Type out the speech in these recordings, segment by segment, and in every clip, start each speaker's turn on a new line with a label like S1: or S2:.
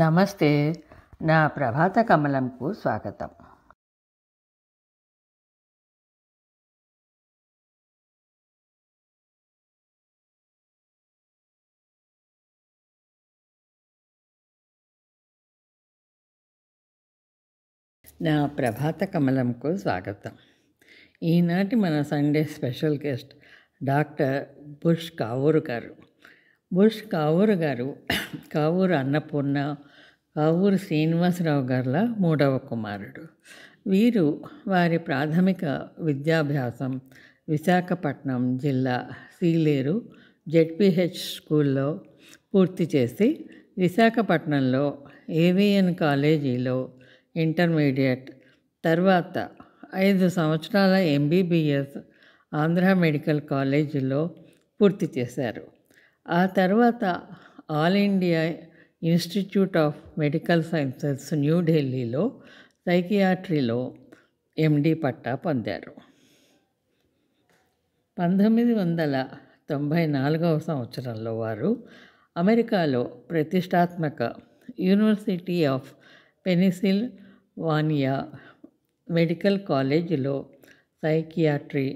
S1: నమస్తే. నా ప్రభాత కమలంకు స్వాగతం. నా ప్రభాత కమలంకు స్వాగతం. ఈనాటి మన Sunday special guest doctor bush Kavuru గారు. బుష్ కావూరు గారు కావూరు అన్నపూర్ణ, కావూరు శ్రీనివాసరావు గారుల మూడవ కుమారుడు. వీరు వారి ప్రాథమిక విద్యాభ్యాసం విశాఖపట్నం జిల్లా సీలేరు జెడ్పీహెచ్ స్కూల్లో పూర్తి చేసి విశాఖపట్నంలో ఏవిఎన్ కాలేజీలో ఇంటర్మీడియట్, తర్వాత 5 సంవత్సరాల ఎంబీబీఎస్ ఆంధ్ర మెడికల్ కాలేజీలో పూర్తి చేశారు. ఆ తర్వాత all India institute of medical sciences న్యూఢిల్లీలో సైకియాట్రీలో ఎండి పట్టా పొందారు. 1994వ సంవత్సరంలో వారు అమెరికాలో ప్రతిష్టాత్మక యూనివర్సిటీ ఆఫ్ పెన్సిల్వానియా మెడికల్ కాలేజీలో సైకియాట్రీ,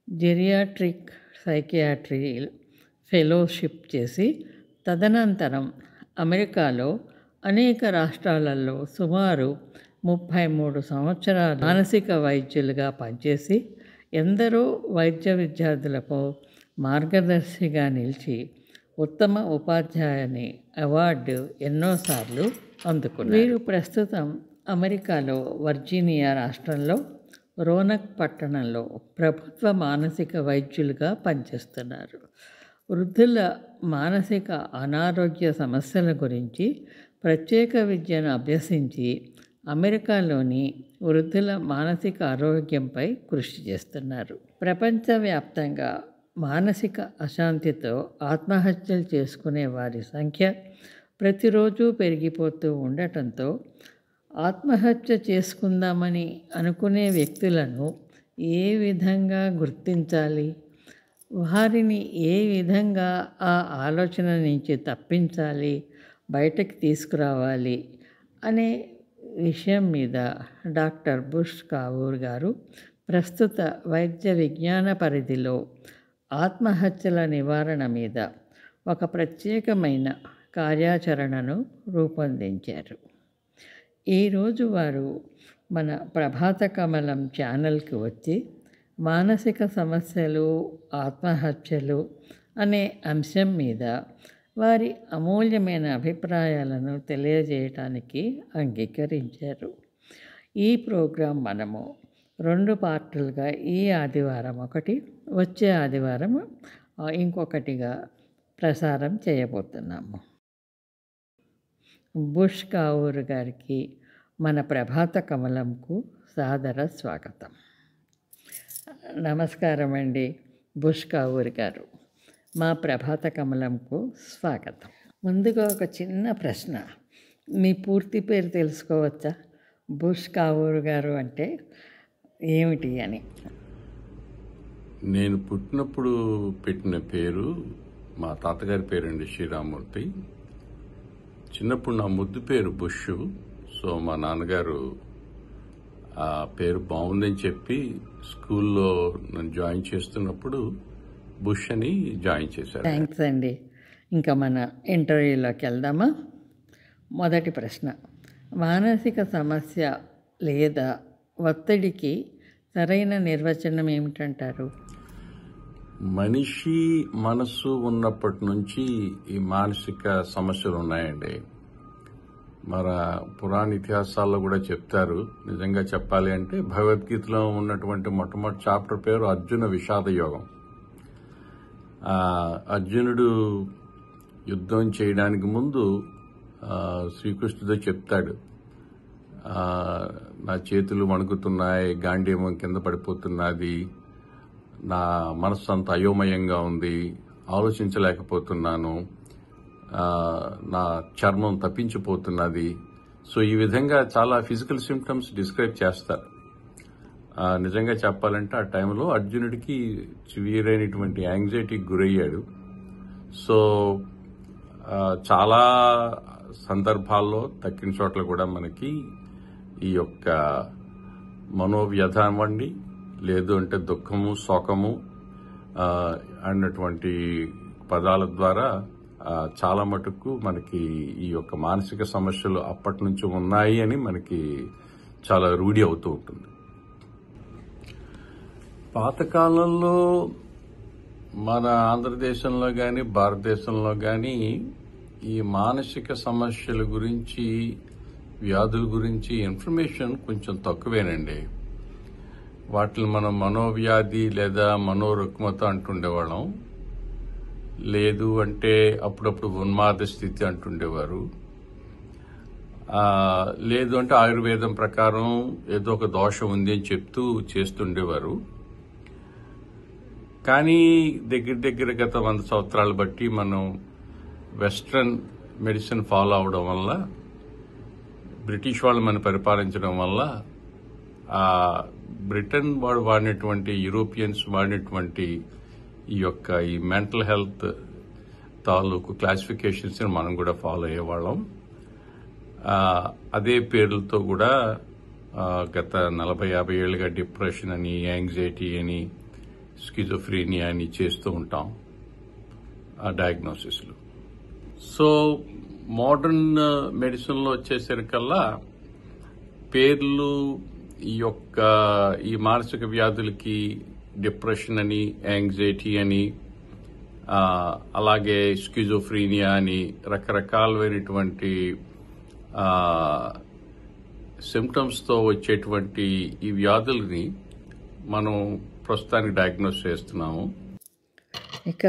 S1: జెరియాట్రిక్ సైకియాట్రీ ఫెలోషిప్ చేసి తదనంతరం అమెరికాలో అనేక రాష్ట్రాలలో సుమారు 33 సంవత్సరాలు మానసిక వైద్యులుగా పనిచేసి ఎందరో వైద్య విద్యార్థులకు మార్గదర్శిగా నిలిచి ఉత్తమ ఉపాధ్యాయుని అవార్డు ఎన్నోసార్లు అందుకున్నారు. వీరు ప్రస్తుతం అమెరికాలో వర్జీనియా రాష్ట్రంలో రోనక్ పట్టణంలో ప్రభుత్వ మానసిక వైద్యులుగా పనిచేస్తున్నారు. వృద్ధుల మానసిక అనారోగ్య సమస్యల గురించి ప్రత్యేక విద్యను అభ్యసించి అమెరికాలోని వృద్ధుల మానసిక ఆరోగ్యంపై కృషి చేస్తున్నారు. ప్రపంచవ్యాప్తంగా మానసిక అశాంతితో ఆత్మహత్యలు చేసుకునే వారి సంఖ్య ప్రతిరోజు పెరిగిపోతూ ఉండటంతో ఆత్మహత్య చేసుకుందామని అనుకునే వ్యక్తులను ఏ విధంగా గుర్తించాలి, వారిని ఏ విధంగా ఆ ఆలోచన నుంచి తప్పించాలి, బయటకు తీసుకురావాలి అనే విషయం మీద డాక్టర్ బుష్ కావూరు గారు ప్రస్తుత వైద్య విజ్ఞాన పరిధిలో ఆత్మహత్యల నివారణ మీద ఒక ప్రత్యేకమైన కార్యాచరణను రూపొందించారు. ఈరోజు వారు మన ప్రభాత కమలం ఛానల్కి వచ్చి మానసిక సమస్యలు, ఆత్మహత్యలు అనే అంశం మీద వారి అమూల్యమైన అభిప్రాయాలను తెలియజేయటానికి అంగీకరించారు. ఈ ప్రోగ్రాం మనము 2 పార్టులుగా ఈ ఆదివారం ఒకటి, వచ్చే ఆదివారం ఇంకొకటిగా ప్రసారం చేయబోతున్నాము. బుష్ కావూరు గారికి మన ప్రభాత కమలంకు సాదర స్వాగతం. నమస్కారం అండి బుష్ కావూరు గారు. మా ప్రభాత కమలంకు స్వాగతం. ముందుగా ఒక చిన్న ప్రశ్న, మీ పూర్తి పేరు తెలుసుకోవచ్చా? బుష్ కావూరు గారు అంటే ఏమిటి అని.
S2: నేను పుట్టినప్పుడు పెట్టిన పేరు మా తాతగారి పేరండి శ్రీరామూర్తి. చిన్నప్పుడు నా ముద్దు పేరు బుష్. సో మా నాన్నగారు ఆ పేరు బాగుందని చెప్పి స్కూల్లో నన్ను జాయిన్ చేస్తున్నప్పుడు బుష్ అని జాయిన్ చేశారు.
S1: థ్యాంక్స్ అండి. ఇంకా మన ఇంటర్వ్యూలోకి వెళ్దామా? మొదటి ప్రశ్న, మానసిక సమస్య లేదా ఒత్తిడికి సరైన నిర్వచనం ఏమిటంటారు?
S2: మనిషి మనస్సు ఉన్నప్పటి నుంచి ఈ మానసిక సమస్యలు ఉన్నాయండి. మన పురాణ ఇతిహాసాల్లో కూడా చెప్తారు. నిజంగా చెప్పాలి అంటే భగవద్గీతలో ఉన్నటువంటి మొట్టమొదటి చాప్టర్ పేరు అర్జున విషాద యోగం. అర్జునుడు యుద్ధం చేయడానికి ముందు శ్రీకృష్ణుడితో చెప్తాడు, నా చేతులు వణుకుతున్నాయి, గాంధీవం కింద పడిపోతున్నది, నా మనస్సు అంత అయోమయంగా ఉంది, ఆలోచించలేకపోతున్నాను, నా చర్మం తప్పించిపోతున్నది. సో ఈ విధంగా చాలా ఫిజికల్ సిమ్టమ్స్ డిస్క్రైబ్ చేస్తారు. నిజంగా చెప్పాలంటే ఆ టైంలో అర్జునుడికి సివియరైనటువంటి యాంగ్జైటీకి గురయ్యాడు. సో చాలా సందర్భాల్లో తక్కిన చోట్ల కూడా మనకి ఈ యొక్క మనోవ్యధ అవ్వండి, లేదు అంటే దుఃఖము, శోకము అన్నటువంటి పదాల ద్వారా చాలా మటుకు మనకి ఈ యొక్క మానసిక సమస్యలు అప్పటి నుంచి ఉన్నాయి అని మనకి చాలా రూఢి అవుతూ ఉంటుంది. పాతకాలంలో మన ఆంధ్రదేశంలో కానీ భారతదేశంలో కానీ ఈ మానసిక సమస్యల గురించి, వ్యాధుల గురించి ఇన్ఫర్మేషన్ కొంచెం తక్కువేనండి. వాటిని మనం మనోవ్యాధి లేదా మనోరుగ్మత అంటుండేవాళ్ళం, లేదు అంటే అప్పుడప్పుడు ఉన్మాద స్థితి అంటుండేవారు, లేదు అంటే ఆయుర్వేదం ప్రకారం ఏదో ఒక దోషం ఉంది అని చెప్తూ చేస్తుండేవారు. కానీ దగ్గర గత 100 సంవత్సరాలు బట్టి మనం వెస్ట్రన్ మెడిసిన్ ఫాలో అవడం వల్ల, బ్రిటిష్ వాళ్ళు మనం పరిపాలించడం వల్ల, బ్రిటన్ వాడు వాడినటువంటి, యూరోపియన్స్ వాడినటువంటి ఈ మెంటల్ హెల్త్ తాలూకు క్లాసిఫికేషన్స్ మనం కూడా ఫాలో అయ్యేవాళ్ళం. అదే పేర్లతో కూడా గత 40-50 ఏళ్ళుగా డిప్రెషన్ అని, యాంగ్జైటీ అని, స్కిజోఫ్రీనియా అని చేస్తూ ఉంటాం ఆ డయాగ్నోసిస్లు. సో మోడర్న్ మెడిసిన్లో వచ్చేసరికల్లా పేర్లు ఈ మానసిక వ్యాధులకి డిప్రెషన్ అని, యాంగ్జైటీ అని, అలాగే స్కిజోఫ్రీనియా అని రకరకాలైనటువంటి సిమ్టమ్స్తో వచ్చేటువంటి ఈ వ్యాధుల్ని మనం ప్రస్తుతానికి డయాగ్నోస్ చేస్తున్నాము.
S1: ఇక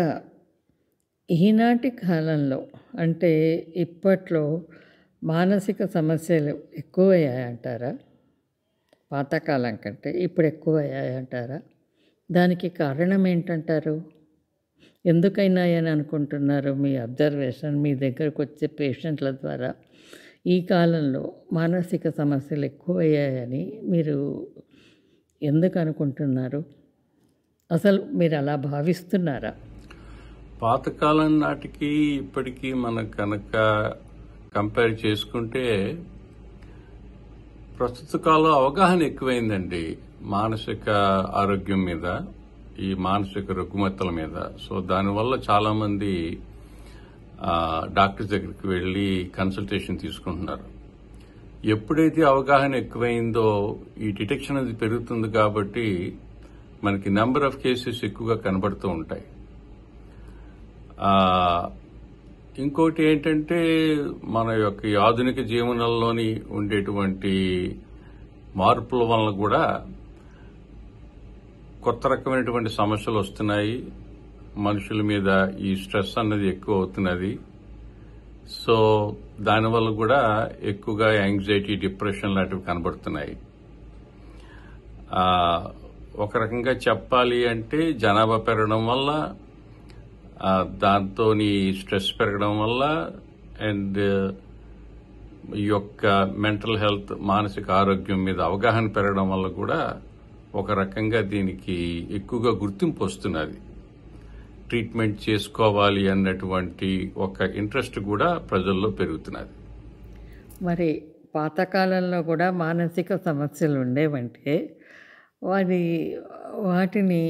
S1: ఈనాటి కాలంలో అంటే ఇప్పట్లో మానసిక సమస్యలు ఎక్కువయ్యాయంటారా? పాతకాలం కంటే ఇప్పుడు ఎక్కువయ్యాయంటారా? దానికి కారణం ఏంటంటారు? ఎందుకైనాయని అనుకుంటున్నారు? మీ అబ్జర్వేషన్, మీ దగ్గరకు వచ్చే పేషెంట్ల ద్వారా ఈ కాలంలో మానసిక సమస్యలు ఎక్కువయ్యాయని మీరు ఎందుకు అనుకుంటున్నారు? అసలు మీరు అలా భావిస్తున్నారా?
S2: పాతకాలం నాటికి ఇప్పటికీ మనం కనుక కంపేర్ చేసుకుంటే ప్రస్తుత కాలం అవగాహన ఎక్కువైందండి మానసిక ఆరోగ్యం మీద, ఈ మానసిక రుగ్మతల మీద. సో దానివల్ల చాలా మంది డాక్టర్స్ దగ్గరికి వెళ్ళి కన్సల్టేషన్ తీసుకుంటున్నారు. ఎప్పుడైతే అవగాహన ఎక్కువైందో ఈ డిటెక్షన్ అది పెరుగుతుంది కాబట్టి మనకి నెంబర్ ఆఫ్ కేసెస్ ఎక్కువగా కనబడుతూ ఉంటాయి. ఇంకోటి ఏంటంటే మన యొక్క ఆధునిక జీవనంలోని ఉండేటువంటి మార్పుల వలన కూడా కొత్త రకమైనటువంటి సమస్యలు వస్తున్నాయి. మనుషుల మీద ఈ స్ట్రెస్ అన్నది ఎక్కువ అవుతున్నది. సో దానివల్ల కూడా ఎక్కువగా యాంగ్జైటీ, డిప్రెషన్ లాంటివి కనబడుతున్నాయి. ఒక రకంగా చెప్పాలి అంటే జనాభా పెరగడం వల్ల, దాంతో స్ట్రెస్ పెరగడం వల్ల, అండ్ ఈ యొక్క మెంటల్ హెల్త్, మానసిక ఆరోగ్యం మీద అవగాహన పెరగడం వల్ల కూడా ఒక రకంగా దీనికి ఎక్కువగా గుర్తింపు వస్తున్నది. ట్రీట్మెంట్ చేసుకోవాలి అన్నటువంటి ఒక ఇంట్రెస్ట్ కూడా ప్రజల్లో పెరుగుతున్నది.
S1: మరి పాతకాలంలో కూడా మానసిక సమస్యలు ఉండేవంటే వాటిని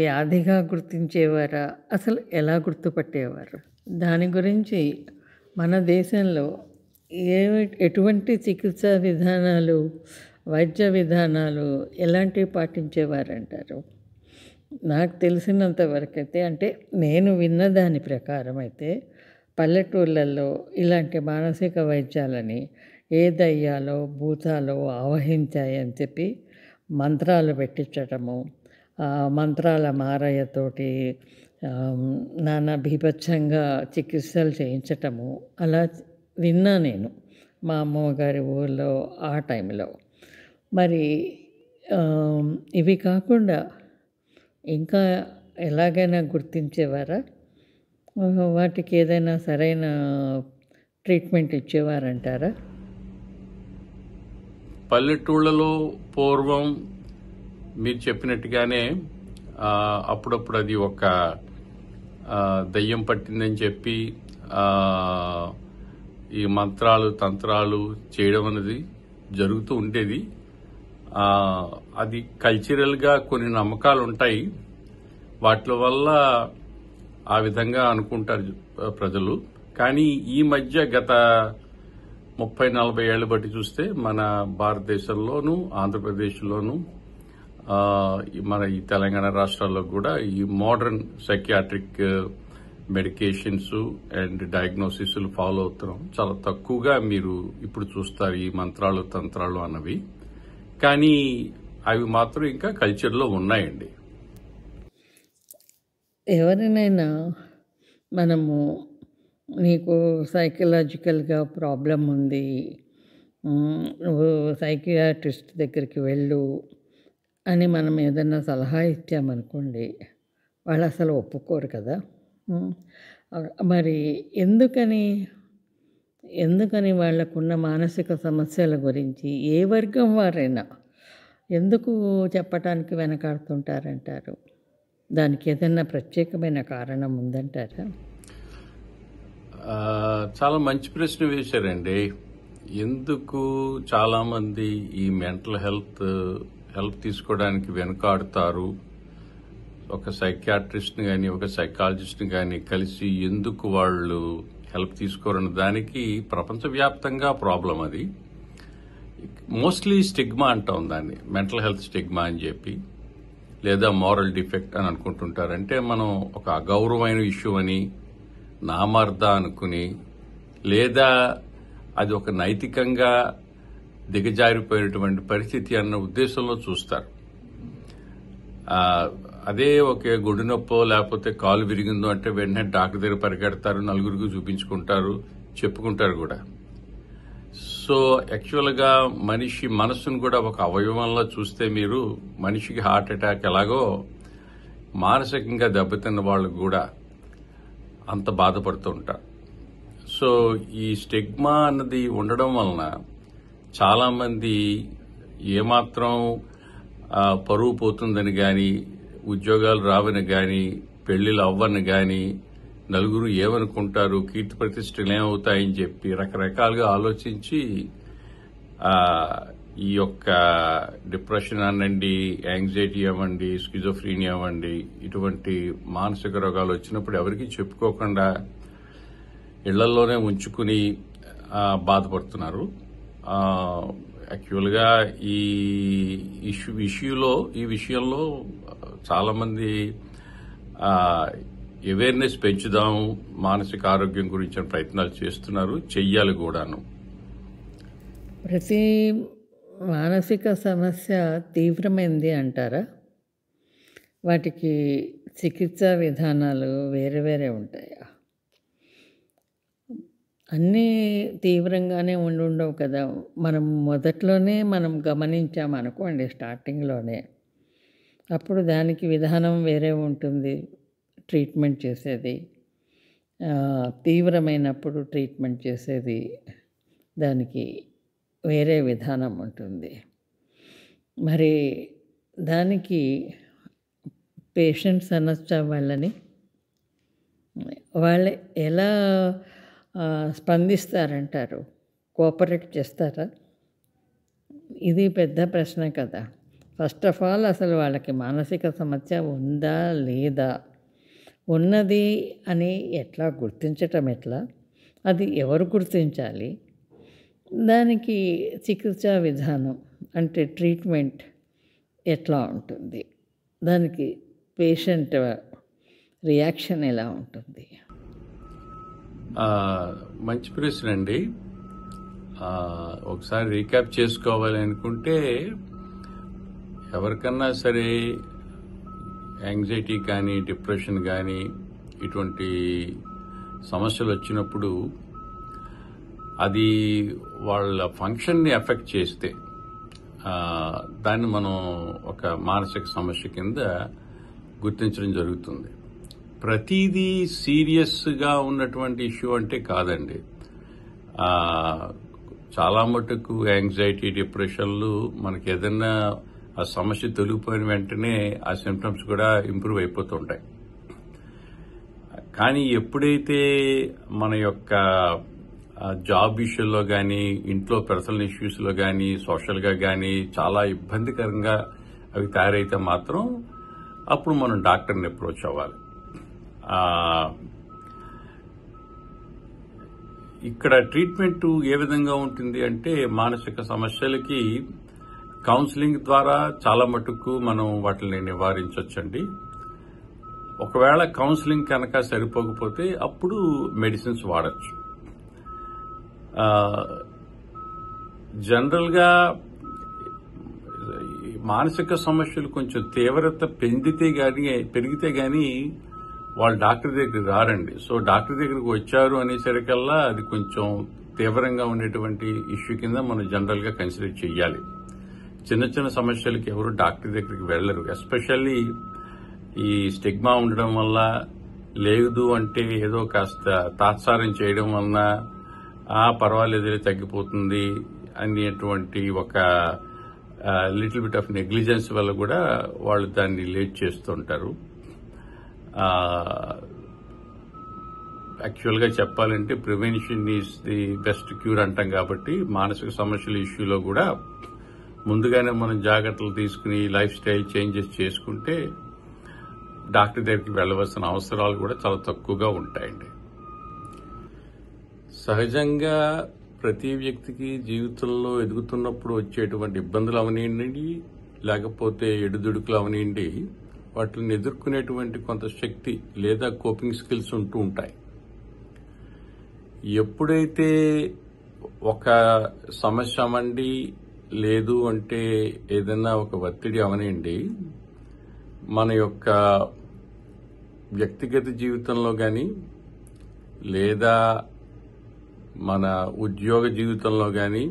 S1: వ్యాధిగా గుర్తించేవారా? అసలు ఎలా గుర్తుపట్టేవారు? దాని గురించి మన దేశంలో ఎటువంటి చికిత్సా విధానాలు, వైద్య విధానాలు ఎలాంటివి పాటించేవారంటారు? నాకు తెలిసినంత వరకైతే, అంటే నేను విన్న దాని ప్రకారం అయితే పల్లెటూళ్ళల్లో ఇలాంటి మానసిక వైద్యాలని ఏ దయ్యాలో, భూతాలో ఆవహించాయని చెప్పి మంత్రాలు పెట్టించటము, మంత్రాల మారయ్యతోటి నానా బీభత్సంగా చికిత్సలు చేయించటము అలా విన్నా నేను మా అమ్మగారి ఊళ్ళో ఆ టైంలో. మరి ఇవి కాకుండా ఇంకా ఎలాగైనా గుర్తించేవారా? వాటికి ఏదైనా సరైన ట్రీట్మెంట్ ఇచ్చేవారంటారా?
S2: పల్లెటూళ్ళలో పూర్వం మీరు చెప్పినట్టుగానే అప్పుడప్పుడు అది ఒక దయ్యం పట్టిందని చెప్పి ఈ మంత్రాలు తంత్రాలు చేయడం అనేది జరుగుతూ ఉండేది. అది కల్చరల్గా కొన్ని నమ్మకాలు ఉంటాయి, వాటి వల్ల ఆ విధంగా అనుకుంటారు ప్రజలు. కానీ ఈ మధ్య గత 30-40 ఏళ్ల బట్టి చూస్తే మన భారతదేశంలోనూ ఆంధ్రప్రదేశ్లోనూ మన ఈ తెలంగాణ రాష్ట్రాల్లో కూడా ఈ మోడర్న్ సైకియాట్రిక్ మెడికేషన్స్ అండ్ డయాగ్నోసిస్లు ఫాలో అవుతున్నాం. చాలా తక్కువగా మీరు ఇప్పుడు చూస్తారు ఈ మంత్రాలు తంత్రాలు అన్నవి, కానీ అవి మాత్రం ఇంకా కల్చర్లో ఉన్నాయండి.
S1: ఎవరినైనా మనము నీకు సైకలాజికల్గా ప్రాబ్లం ఉంది, నువ్వు సైకియాట్రిస్ట్ దగ్గరికి వెళ్ళు అని మనం ఏదైనా సలహా ఇచ్చామనుకోండి, వాళ్ళు అసలు ఒప్పుకోరు కదా. మరి ఎందుకని వాళ్ళకున్న మానసిక సమస్యల గురించి ఏ వర్గం వారైనా ఎందుకు చెప్పటానికి వెనకాడుతుంటారంటారు? దానికి ఏదైనా ప్రత్యేకమైన కారణం ఉందంటారా?
S2: చాలా మంచి ప్రశ్న వేశారండి. ఎందుకు చాలామంది ఈ మెంటల్ హెల్ప్ తీసుకోవడానికి వెనుకాడుతారు, ఒక సైకియాట్రిస్ట్ని కానీ ఒక సైకాలజిస్ట్ని కానీ కలిసి ఎందుకు వాళ్ళు హెల్ప్ తీసుకోరన్న దానికి ప్రపంచవ్యాప్తంగా ప్రాబ్లం. అది మోస్ట్లీ స్టిగ్మా అంటాం దాన్ని, మెంటల్ హెల్త్ స్టిగ్మా అని చెప్పి, లేదా మారల్ డిఫెక్ట్ అని అనుకుంటుంటారు. అంటే మనం ఒక అగౌరవమైన ఇష్యూ అని నామర్ద అనుకుని, లేదా అది ఒక నైతికంగా దిగజారిపోయినటువంటి పరిస్థితి అన్న ఉద్దేశంలో చూస్తారు. అదే ఒక గుండె నొప్పో లేకపోతే కాలు విరిగిందో అంటే వెంటనే డాక్టర్ దగ్గర పరిగెడతారు, నలుగురికి చూపించుకుంటారు, చెప్పుకుంటారు కూడా. సో యాక్చువల్గా మనిషి మనస్సును కూడా ఒక అవయవంలో చూస్తే మీరు మనిషికి హార్ట్ అటాక్ ఎలాగో మానసికంగా దెబ్బతిన్న వాళ్ళు కూడా అంత బాధపడుతూ ఉంటారు. సో ఈ స్టిగ్మా అన్నది ఉండడం వలన చాలామంది ఏమాత్రం పరువు పోతుందని కానీ, ఉద్యోగాలు రావని కానీ, పెళ్లిళ్ళు అవ్వని కానీ, నలుగురు ఏమనుకుంటారు, కీర్తి ప్రతిష్టలు ఏమవుతాయని చెప్పి రకరకాలుగా ఆలోచించి ఈ యొక్క డిప్రెషన్ అనండి, యాంగ్జైటీ అవ్వండి, స్కిజోఫ్రీనియా అవ్వండి, ఇటువంటి మానసిక రోగాలు వచ్చినప్పుడు ఎవరికి చెప్పుకోకుండా ఇళ్లలోనే ఉంచుకుని బాధపడుతున్నారు. యాక్చువల్గా ఈ విషయంలో చాలామంది అవేర్నెస్ పెంచుదాం, మానసిక ఆరోగ్యం గురించిన ప్రయత్నాలు చేస్తున్నారు, చెయ్యాలి కూడాను.
S1: ప్రతి మానసిక సమస్య తీవ్రమైంది అంటారా? వాటికి చికిత్సా విధానాలు వేరే వేరే ఉంటాయా? అన్నీ తీవ్రంగానే ఉండవు కదా. మొదట్లోనే గమనించామనుకోండి, స్టార్టింగ్లోనే, అప్పుడు దానికి విధానం వేరే ఉంటుంది, ట్రీట్మెంట్ చేసేది. తీవ్రమైనప్పుడు ట్రీట్మెంట్ చేసేది దానికి వేరే విధానం ఉంటుంది. మరి దానికి పేషెంట్స్ అనొచ్చా వాళ్ళని? వాళ్ళు ఎలా స్పందిస్తారంటారు? కోఆపరేట్ చేస్తారా? ఇది పెద్ద ప్రశ్న కదా. ఫస్ట్ ఆఫ్ ఆల్ అసలు వాళ్ళకి మానసిక సమస్య ఉందా లేదా, ఉన్నది అని ఎట్లా గుర్తించటం ఎట్లా, అది ఎవరు గుర్తించాలి, దానికి చికిత్సా విధానం అంటే ట్రీట్మెంట్ ఎట్లా ఉంటుంది, దానికి పేషెంట్ రియాక్షన్ ఎలా ఉంటుంది?
S2: మంచి ప్రశ్న అండి. ఒకసారి రీక్యాప్ చేసుకోవాలి అనుకుంటే, ఎవరికన్నా సరే యాంగ్జైటీ కానీ, డిప్రెషన్ కానీ, ఇటువంటి సమస్యలు వచ్చినప్పుడు అది వాళ్ళ ఫంక్షన్ని ఎఫెక్ట్ చేస్తే దాన్ని మనం ఒక మానసిక సమస్య కింద గుర్తించడం జరుగుతుంది. ప్రతిదీ సీరియస్గా ఉన్నటువంటి ఇష్యూ అంటే కాదండి. చాలా మటుకు యాంగ్జైటీ, డిప్రెషన్లు మనకి ఏదైనా ఆ సమస్య తొలగిపోయిన వెంటనే ఆ సిమ్టమ్స్ కూడా ఇంప్రూవ్ అయిపోతుంటాయి. కానీ ఎప్పుడైతే మన యొక్క జాబ్ ఇష్యూలో కానీ, ఇంట్లో పర్సనల్ ఇష్యూస్లో కానీ, సోషల్గా కానీ చాలా ఇబ్బందికరంగా అవి తయారైతే మాత్రం అప్పుడు మనం డాక్టర్ని అప్రోచ్ అవ్వాలి. ఇక్కడ ట్రీట్మెంట్ ఏ విధంగా ఉంటుంది అంటే, మానసిక సమస్యలకి కౌన్సిలింగ్ ద్వారా చాలా మటుకు మనం వాటిని నివారించవచ్చండి. ఒకవేళ కౌన్సిలింగ్ కనుక సరిపోకపోతే అప్పుడు మెడిసిన్స్ వాడచ్చు. జనరల్గా మానసిక సమస్యలు కొంచెం తీవ్రత పెరిగితే గానీ వాళ్ళు డాక్టర్ దగ్గరికి రారండి. సో డాక్టర్ దగ్గరికి వచ్చారు అనేసరికల్లా అది కొంచెం తీవ్రంగా ఉండేటువంటి ఇష్యూ కింద మనం జనరల్ గా కన్సిడర్ చేయాలి. చిన్న చిన్న సమస్యలకి ఎవరు డాక్టర్ దగ్గరికి వెళ్లరు. ఎస్పెషల్లీ ఈ స్టిగ్మా ఉండడం వల్ల, లేదు అంటే ఏదో కాస్త తాత్సారం చేయడం వలన పర్వాలేదు తగ్గిపోతుంది అనేటువంటి ఒక లిటిల్ బిట్ ఆఫ్ నెగ్లిజెన్స్ వల్ల కూడా వాళ్ళు దాన్ని లేట్ చేస్తుంటారు. యాక్చువల్గా చెప్పాలంటే prevention is the best cure అంటాం కాబట్టి మానసిక సమస్యల ఇష్యూలో కూడా ముందుగానే మనం జాగ్రత్తలు తీసుకుని లైఫ్ స్టైల్ చేంజెస్ చేసుకుంటే డాక్టర్ దగ్గరికి వెళ్లవలసిన అవసరాలు కూడా చాలా తక్కువగా ఉంటాయండి. సహజంగా ప్రతి వ్యక్తికి జీవితంలో ఎదుగుతున్నప్పుడు వచ్చేటువంటి ఇబ్బందులు అవనివ్వండి, లేకపోతే ఎడుదుడుకులు అవనివ్వండి, వాటిని ఎదుర్కొనేటువంటి కొంత శక్తి లేదా కోపింగ్ స్కిల్స్ ఉంటూ ఉంటాయి. ఎప్పుడైతే ఒక సమస్య అవ్వండి, లేదు అంటే ఏదైనా ఒక ఒత్తిడి అవనివ్వండి, మన యొక్క వ్యక్తిగత జీవితంలో కానీ లేదా మన ఉద్యోగ జీవితంలో కానీ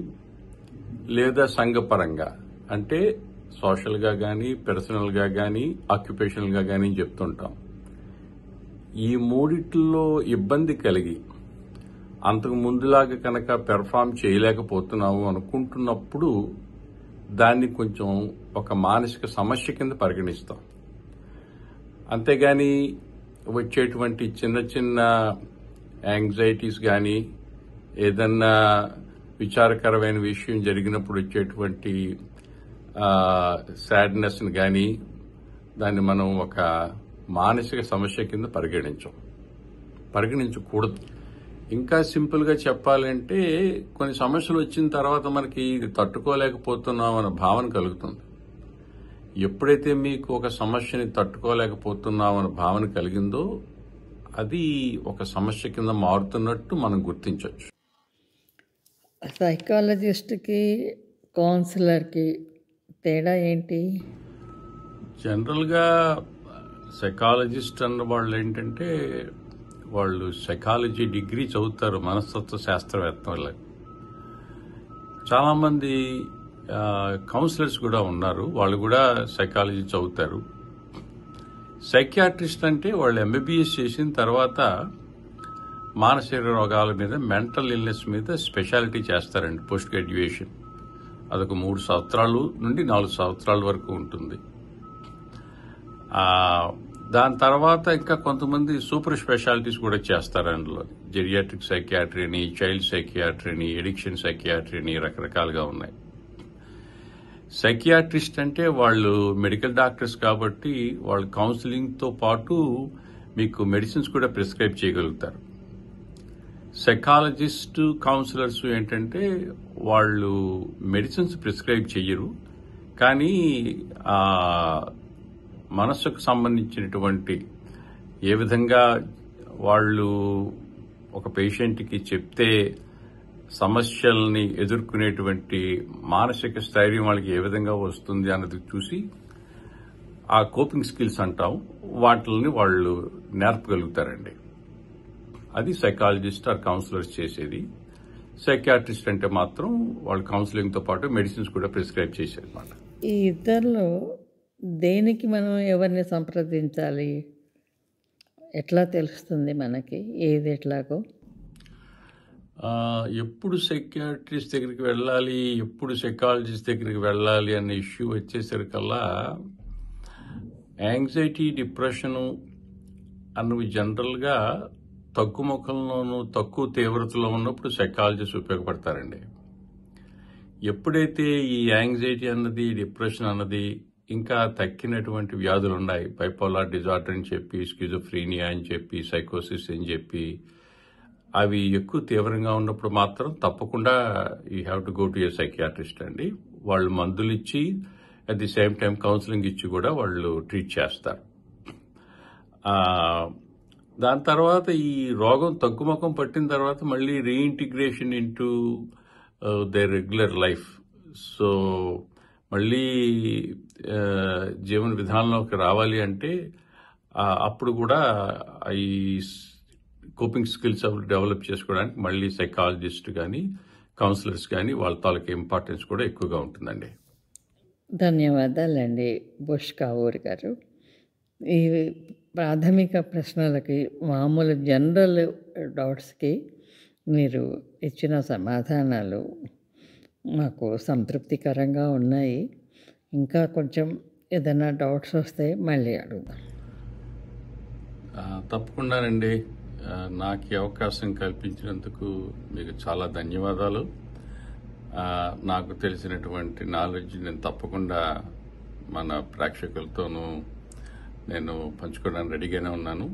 S2: లేదా సంఘపరంగా అంటే సోషల్గా కానీ పర్సనల్గా కానీ ఆక్యుపేషనల్గా కానీ చెప్తుంటాం. ఈ మూడిట్లో ఇబ్బంది కలిగి అంతకు ముందులాగా కనుక పెర్ఫామ్ చేయలేకపోతున్నాము అనుకుంటున్నప్పుడు దాన్ని కొంచెం ఒక మానసిక సమస్య కింద పరిగణిస్తాం. అంతేగాని వచ్చేటువంటి చిన్న చిన్న యాంగ్జైటీస్ కానీ ఏదన్నా విచారకరమైన విషయం జరిగినప్పుడు వచ్చేటువంటి సాడ్నెస్ని కానీ దాన్ని మనం ఒక మానసిక సమస్య కింద పరిగణించకూడదు. ఇంకా సింపుల్గా చెప్పాలంటే కొన్ని సమస్యలు వచ్చిన తర్వాత మనకి ఇది తట్టుకోలేకపోతున్నాం అనే భావన కలుగుతుంది. ఎప్పుడైతే మీకు ఒక సమస్యని తట్టుకోలేకపోతున్నాం అనే భావన కలిగిందో అది ఒక సమస్య కింద మారుతున్నట్టు మనం గుర్తించవచ్చు.
S1: సైకాలజిస్ట్కి కౌన్సిలర్కి తేడా ఏంటి?
S2: జనరల్గా సైకాలజిస్ట్ అన్న వాళ్ళు ఏంటంటే వాళ్ళు సైకాలజీ డిగ్రీ చదువుతారు, మనస్తత్వ శాస్త్రవేత్త వాళ్ళు. చాలామంది కౌన్సిలర్స్ కూడా ఉన్నారు, వాళ్ళు కూడా సైకాలజీ చదువుతారు. సైకియాట్రిస్ట్ అంటే వాళ్ళు ఎంబీబీఎస్ చేసిన తర్వాత మానసిక రోగాల మీద, మెంటల్ ఇల్నెస్ మీద స్పెషాలిటీ చేస్తారండి పోస్ట్ గ్రాడ్యుయేషన్. అదొక 3 సంవత్సరాలు నుండి 4 సంవత్సరాల వరకు ఉంటుంది. దాని తర్వాత ఇంకా కొంతమంది సూపర్ స్పెషాలిటీస్ కూడా చేస్తారు. అందులో జెరియాట్రిక్ సైకియాట్రీ అని, చైల్డ్ సైకియాట్రీ అని, ఎడిక్షన్ సైకియాట్రీ అని రకరకాలుగా ఉన్నాయి. సైకియాట్రిస్ట్ అంటే వాళ్ళు మెడికల్ డాక్టర్స్ కాబట్టి వాళ్ళు కౌన్సిలింగ్తో పాటు మీకు మెడిసిన్స్ కూడా ప్రిస్క్రైబ్ చేయగలుగుతారు. సైకాలజిస్ట్ కౌన్సిలర్స్ ఏంటంటే వాళ్ళు మెడిసిన్స్ ప్రిస్క్రైబ్ చెయ్యరు, కానీ మనస్సుకు సంబంధించినటువంటి ఏ విధంగా వాళ్ళు ఒక పేషెంట్కి చెప్తే సమస్యల్ని ఎదుర్కొనేటువంటి మానసిక స్థైర్యం వాళ్ళకి ఏ విధంగా వస్తుంది అన్నది చూసి ఆ కోపింగ్ స్కిల్స్ అంటాం, వాటిని వాళ్ళు నేర్పగలుగుతారండి. అది సైకాలజిస్ట్ ఆర్ కౌన్సిలర్స్ చేసేది. సైకియాట్రిస్ట్ అంటే మాత్రం వాళ్ళు కౌన్సిలింగ్తో పాటు మెడిసిన్స్ కూడా ప్రిస్క్రైబ్ చేసేది అన్నమాట.
S1: ఈ ఇద్దరిలో దేనికి మనం ఎవరిని సంప్రదించాలి? ఎట్లా తెలుస్తుంది మనకి ఏది ఎట్లాగో?
S2: ఎప్పుడు సైకియాట్రిస్ట్ దగ్గరికి వెళ్ళాలి, ఎప్పుడు సైకాలజిస్ట్ దగ్గరికి వెళ్ళాలి అనే ఇష్యూ వచ్చేసరికల్లా యాంగ్జైటీ, డిప్రెషను అన్నవి జనరల్గా తగ్గు ముఖంలోనూ తక్కువ తీవ్రతలో ఉన్నప్పుడు సైకాలజిస్ట్ ఉపయోగపడతారండి. ఎప్పుడైతే ఈ యాంగ్జైటీ అన్నది, డిప్రెషన్ అన్నది ఇంకా తక్కినటువంటి వ్యాధులు ఉన్నాయి, బైపోలార్ డిజార్డర్ అని చెప్పి, స్కిజోఫ్రీనియా అని చెప్పి, సైకోసిస్ అని చెప్పి, అవి ఎక్కువ తీవ్రంగా ఉన్నప్పుడు మాత్రం తప్పకుండా you have to go to A psychiatrist అండి. వాళ్ళు మందులు ఇచ్చి at the same time counselling ఇచ్చి కూడా వాళ్ళు ట్రీట్ చేస్తారు. దాని తర్వాత ఈ రోగం తగ్గుముఖం పట్టిన తర్వాత మళ్ళీ reintegration into they regular life. So మళ్ళీ జీవన విధానంలోకి రావాలి అంటే అప్పుడు కూడా ఈ కోపింగ్ స్కిల్స్ డెవలప్ చేసుకోవడానికి మళ్ళీ సైకాలజిస్ట్ కానీ కౌన్సిలర్స్ కానీ వాళ్ళ తాలూకా ఇంపార్టెన్స్ కూడా ఎక్కువగా ఉంటుందండి.
S1: ధన్యవాదాలండి బుష్ కావూర్ గారు. ఈ ప్రాథమిక ప్రశ్నలకి, మామూలు జనరల్ డౌట్స్కి మీరు ఇచ్చిన సమాధానాలు మాకు సంతృప్తికరంగా ఉన్నాయి. ఇంకా కొంచెం ఏదైనా డౌట్స్ వస్తే మళ్ళీ అడుగుదాం.
S2: తప్పకుండానండి. నాకు ఈ అవకాశం కల్పించినందుకు మీకు చాలా ధన్యవాదాలు. నాకు తెలిసినటువంటి నాలెడ్జ్ నేను తప్పకుండా మన ప్రేక్షకులతోనూ నేను పంచుకోవడానికి రెడీగానే ఉన్నాను.